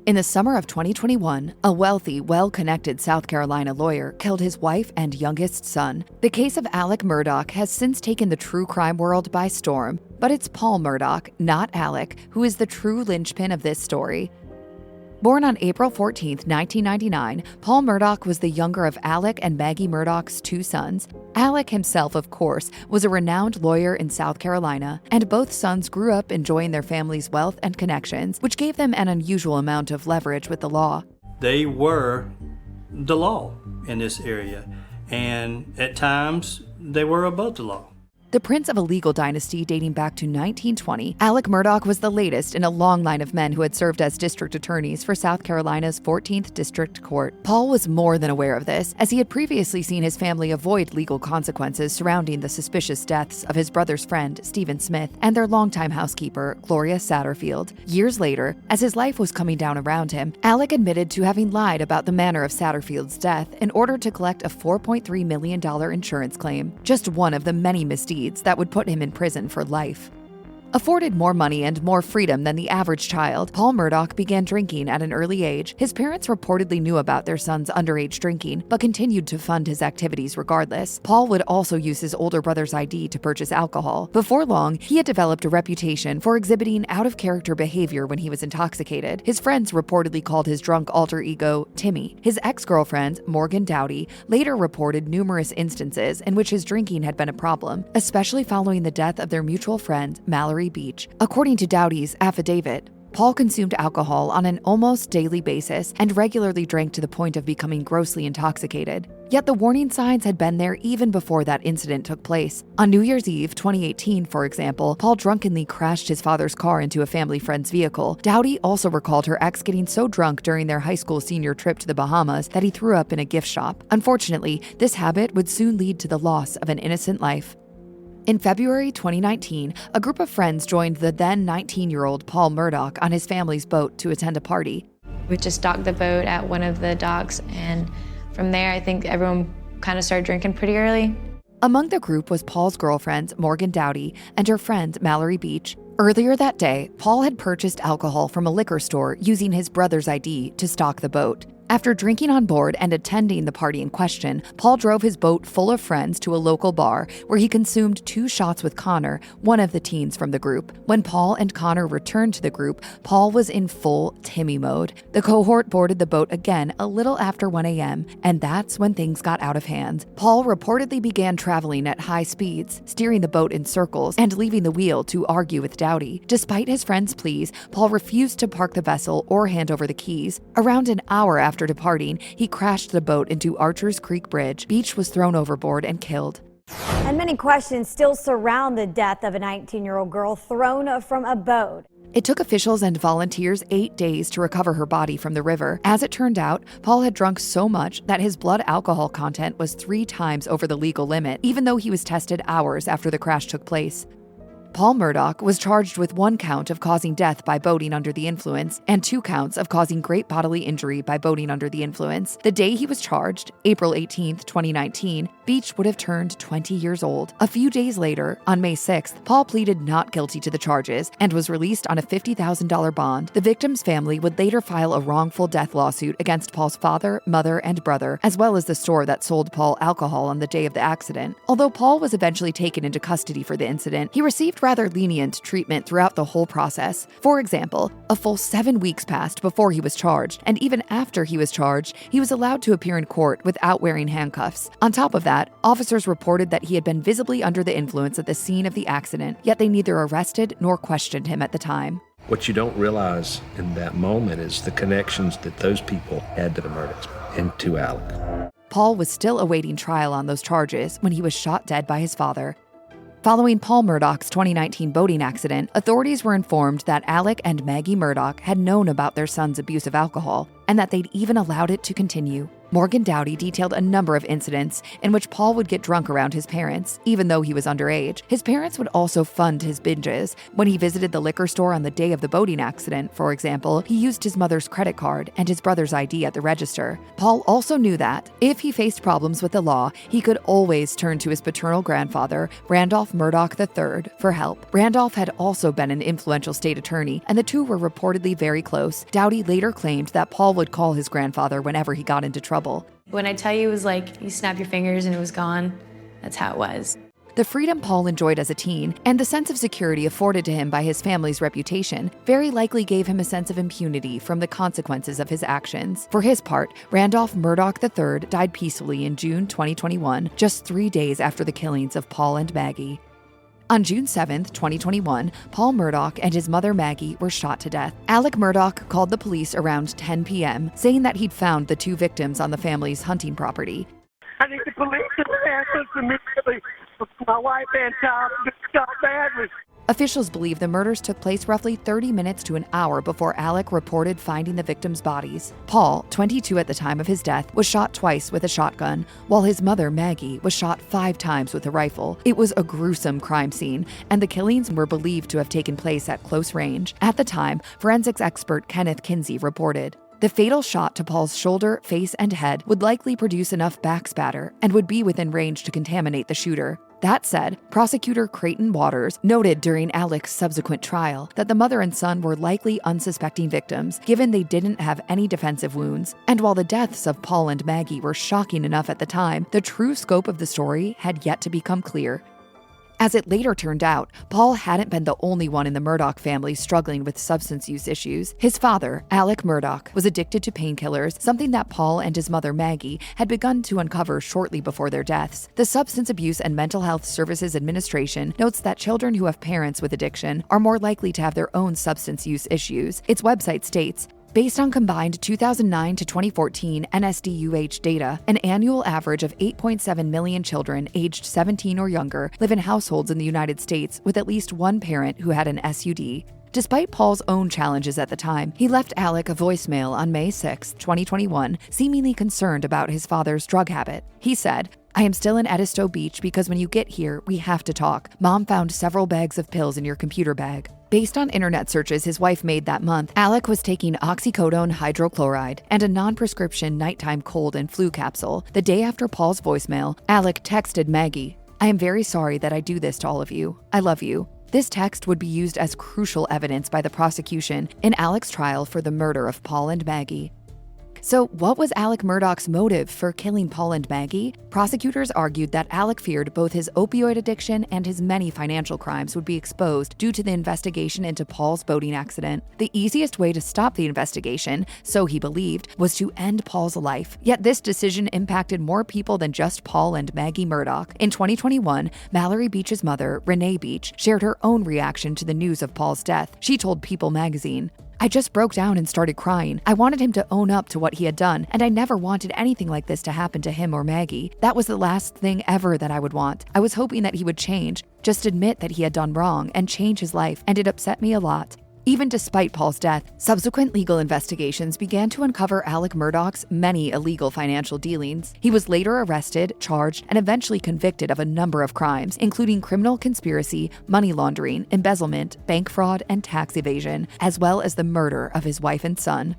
In the summer of 2021, a wealthy, well-connected South Carolina lawyer killed his wife and youngest son. The case of Alex Murdaugh has since taken the true crime world by storm, but it's Paul Murdaugh, not Alex, who is the true linchpin of this story. Born on April 14, 1999, Paul Murdaugh was the younger of Alex and Maggie Murdaugh's two sons. Alex himself, of course, was a renowned lawyer in South Carolina, and both sons grew up enjoying their family's wealth and connections, which gave them an unusual amount of leverage with the law. They were the law in this area, and at times they were above the law. The prince of a legal dynasty dating back to 1920, Alex Murdaugh was the latest in a long line of men who had served as district attorneys for South Carolina's 14th District Court. Paul was more than aware of this, as he had previously seen his family avoid legal consequences surrounding the suspicious deaths of his brother's friend, Stephen Smith, and their longtime housekeeper, Gloria Satterfield. Years later, as his life was coming down around him, Alex admitted to having lied about the manner of Satterfield's death in order to collect a $4.3 million insurance claim, just one of the many misdeeds that would put him in prison for life. Afforded more money and more freedom than the average child, Paul Murdaugh began drinking at an early age. His parents reportedly knew about their son's underage drinking, but continued to fund his activities regardless. Paul would also use his older brother's ID to purchase alcohol. Before long, he had developed a reputation for exhibiting out-of-character behavior when he was intoxicated. His friends reportedly called his drunk alter ego Timmy. His ex-girlfriend, Morgan Daly, later reported numerous instances in which his drinking had been a problem, especially following the death of their mutual friend, Mallory Beach. According to Dowdy's affidavit, Paul consumed alcohol on an almost daily basis and regularly drank to the point of becoming grossly intoxicated. Yet the warning signs had been there even before that incident took place. On New Year's Eve 2018, for example, Paul drunkenly crashed his father's car into a family friend's vehicle. Dowdy also recalled her ex getting so drunk during their high school senior trip to the Bahamas that he threw up in a gift shop. Unfortunately, this habit would soon lead to the loss of an innocent life. In February 2019, a group of friends joined the then 19-year-old Paul Murdaugh on his family's boat to attend a party. We just docked the boat at one of the docks, and from there, I think everyone kind of started drinking pretty early. Among the group was Paul's girlfriend, Morgan Dowdy, and her friend, Mallory Beach. Earlier that day, Paul had purchased alcohol from a liquor store using his brother's ID to stock the boat. After drinking on board and attending the party in question, Paul drove his boat full of friends to a local bar where he consumed 2 shots with Connor, one of the teens from the group. When Paul and Connor returned to the group, Paul was in full Timmy mode. The cohort boarded the boat again a little after 1 a.m., and that's when things got out of hand. Paul reportedly began traveling at high speeds, steering the boat in circles and leaving the wheel to argue with Dowdy. Despite his friends' pleas, Paul refused to park the vessel or hand over the keys. Around an hour after departing, he crashed the boat into Archer's Creek Bridge. Beach was thrown overboard and killed. And many questions still surround the death of a 19-year-old girl thrown from a boat. It took officials and volunteers 8 days to recover her body from the river. As it turned out, Paul had drunk so much that his blood alcohol content was 3 times over the legal limit, even though he was tested hours after the crash took place. Paul Murdaugh was charged with 1 count of causing death by boating under the influence and 2 counts of causing great bodily injury by boating under the influence. The day he was charged, April 18, 2019, Beach would have turned 20 years old. A few days later, on May 6th, Paul pleaded not guilty to the charges and was released on a $50,000 bond. The victim's family would later file a wrongful death lawsuit against Paul's father, mother, and brother, as well as the store that sold Paul alcohol on the day of the accident. Although Paul was eventually taken into custody for the incident, he received rather lenient treatment throughout the whole process. For example, a full 7 weeks passed before he was charged, and even after he was charged, he was allowed to appear in court without wearing handcuffs. On top of that, officers reported that he had been visibly under the influence at the scene of the accident, yet they neither arrested nor questioned him at the time. What you don't realize in that moment is the connections that those people had to the murders and to Alec. Paul was still awaiting trial on those charges when he was shot dead by his father. Following Paul Murdaugh's 2019 boating accident, authorities were informed that Alex and Maggie Murdaugh had known about their son's abuse of alcohol and that they'd even allowed it to continue. Morgan Dowdy detailed a number of incidents in which Paul would get drunk around his parents, even though he was underage. His parents would also fund his binges. When he visited the liquor store on the day of the boating accident, for example, he used his mother's credit card and his brother's ID at the register. Paul also knew that, if he faced problems with the law, he could always turn to his paternal grandfather, Randolph Murdaugh III, for help. Randolph had also been an influential state attorney, and the two were reportedly very close. Dowdy later claimed that Paul would call his grandfather whenever he got into trouble. When I tell you it was like you snap your fingers and it was gone, that's how it was. The freedom Paul enjoyed as a teen and the sense of security afforded to him by his family's reputation very likely gave him a sense of impunity from the consequences of his actions. For his part, Randolph Murdaugh III died peacefully in June 2021, just 3 days after the killings of Paul and Maggie. On June 7, 2021, Paul Murdaugh and his mother Maggie were shot to death. Alex Murdaugh called the police around 10 p.m., saying that he'd found the two victims on the family's hunting property. I need the police to answer immediately. My wife and child just shot badly. Officials believe the murders took place roughly 30 minutes to an hour before Alex reported finding the victims' bodies. Paul, 22 at the time of his death, was shot twice with a shotgun, while his mother, Maggie, was shot 5 times with a rifle. It was a gruesome crime scene, and the killings were believed to have taken place at close range. At the time, forensics expert Kenneth Kinsey reported, the fatal shot to Paul's shoulder, face, and head would likely produce enough backspatter and would be within range to contaminate the shooter. That said, prosecutor Creighton Waters noted during Alex's subsequent trial that the mother and son were likely unsuspecting victims, given they didn't have any defensive wounds. And while the deaths of Paul and Maggie were shocking enough at the time, the true scope of the story had yet to become clear. As it later turned out, Paul hadn't been the only one in the Murdaugh family struggling with substance use issues. His father, Alex Murdaugh, was addicted to painkillers, something that Paul and his mother Maggie had begun to uncover shortly before their deaths. The Substance Abuse and Mental Health Services Administration notes that children who have parents with addiction are more likely to have their own substance use issues. Its website states, based on combined 2009 to 2014 NSDUH data, an annual average of 8.7 million children aged 17 or younger live in households in the United States with at least one parent who had an SUD. Despite Paul's own challenges at the time, he left Alex a voicemail on May 6, 2021, seemingly concerned about his father's drug habit. He said, I am still in Edisto Beach because when you get here, we have to talk. Mom found several bags of pills in your computer bag. Based on internet searches his wife made that month, Alex was taking oxycodone hydrochloride and a non-prescription nighttime cold and flu capsule. The day after Paul's voicemail, Alex texted Maggie, I am very sorry that I do this to all of you. I love you. This text would be used as crucial evidence by the prosecution in Alex's trial for the murder of Paul and Maggie. So what was Alex Murdaugh's motive for killing Paul and Maggie? Prosecutors argued that Alex feared both his opioid addiction and his many financial crimes would be exposed due to the investigation into Paul's boating accident. The easiest way to stop the investigation, so he believed, was to end Paul's life. Yet this decision impacted more people than just Paul and Maggie Murdaugh. In 2021, Mallory Beach's mother, Renee Beach, shared her own reaction to the news of Paul's death. She told People magazine, I just broke down and started crying. I wanted him to own up to what he had done, and I never wanted anything like this to happen to him or Maggie. That was the last thing ever that I would want. I was hoping that he would change, just admit that he had done wrong, and change his life, and it upset me a lot. Even despite Paul's death, subsequent legal investigations began to uncover Alex Murdaugh's many illegal financial dealings. He was later arrested, charged, and eventually convicted of a number of crimes, including criminal conspiracy, money laundering, embezzlement, bank fraud, and tax evasion, as well as the murder of his wife and son.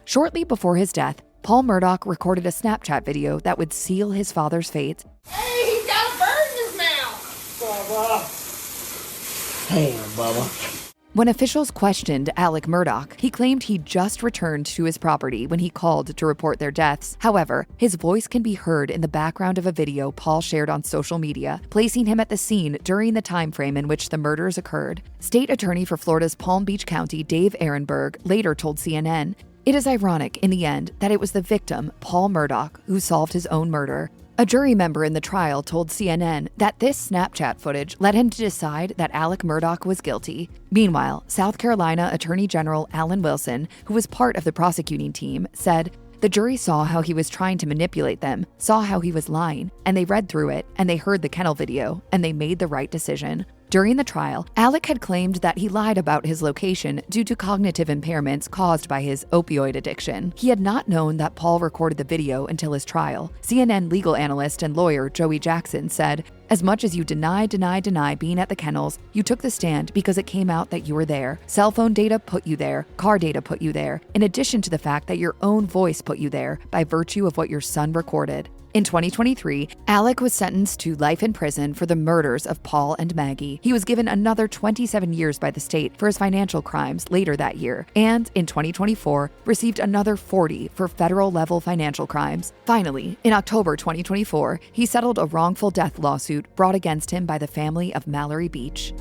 Shortly before his death, Paul Murdaugh recorded a Snapchat video that would seal his father's fate. Hey, he's got a bird in his mouth! Bubba. Damn, Bubba. When officials questioned Alex Murdaugh, he claimed he just returned to his property when he called to report their deaths. However, his voice can be heard in the background of a video Paul shared on social media, placing him at the scene during the time frame in which the murders occurred. State Attorney for Florida's Palm Beach County, Dave Ehrenberg, later told CNN, it is ironic, in the end, that it was the victim, Paul Murdaugh, who solved his own murder. A jury member in the trial told CNN that this Snapchat footage led him to decide that Alex Murdaugh was guilty. Meanwhile, South Carolina Attorney General Alan Wilson, who was part of the prosecuting team, said, the jury saw how he was trying to manipulate them, saw how he was lying, and they read through it, and they heard the kennel video, and they made the right decision. During the trial, Alec had claimed that he lied about his location due to cognitive impairments caused by his opioid addiction. He had not known that Paul recorded the video until his trial. CNN legal analyst and lawyer Joey Jackson said, "As much as you deny being at the kennels, you took the stand because it came out that you were there. Cell phone data put you there, car data put you there, in addition to the fact that your own voice put you there by virtue of what your son recorded." In 2023, Alec was sentenced to life in prison for the murders of Paul and Maggie. He was given another 27 years by the state for his financial crimes later that year, and in 2024, received another 40 for federal-level financial crimes. Finally, in October 2024, he settled a wrongful death lawsuit brought against him by the family of Mallory Beach.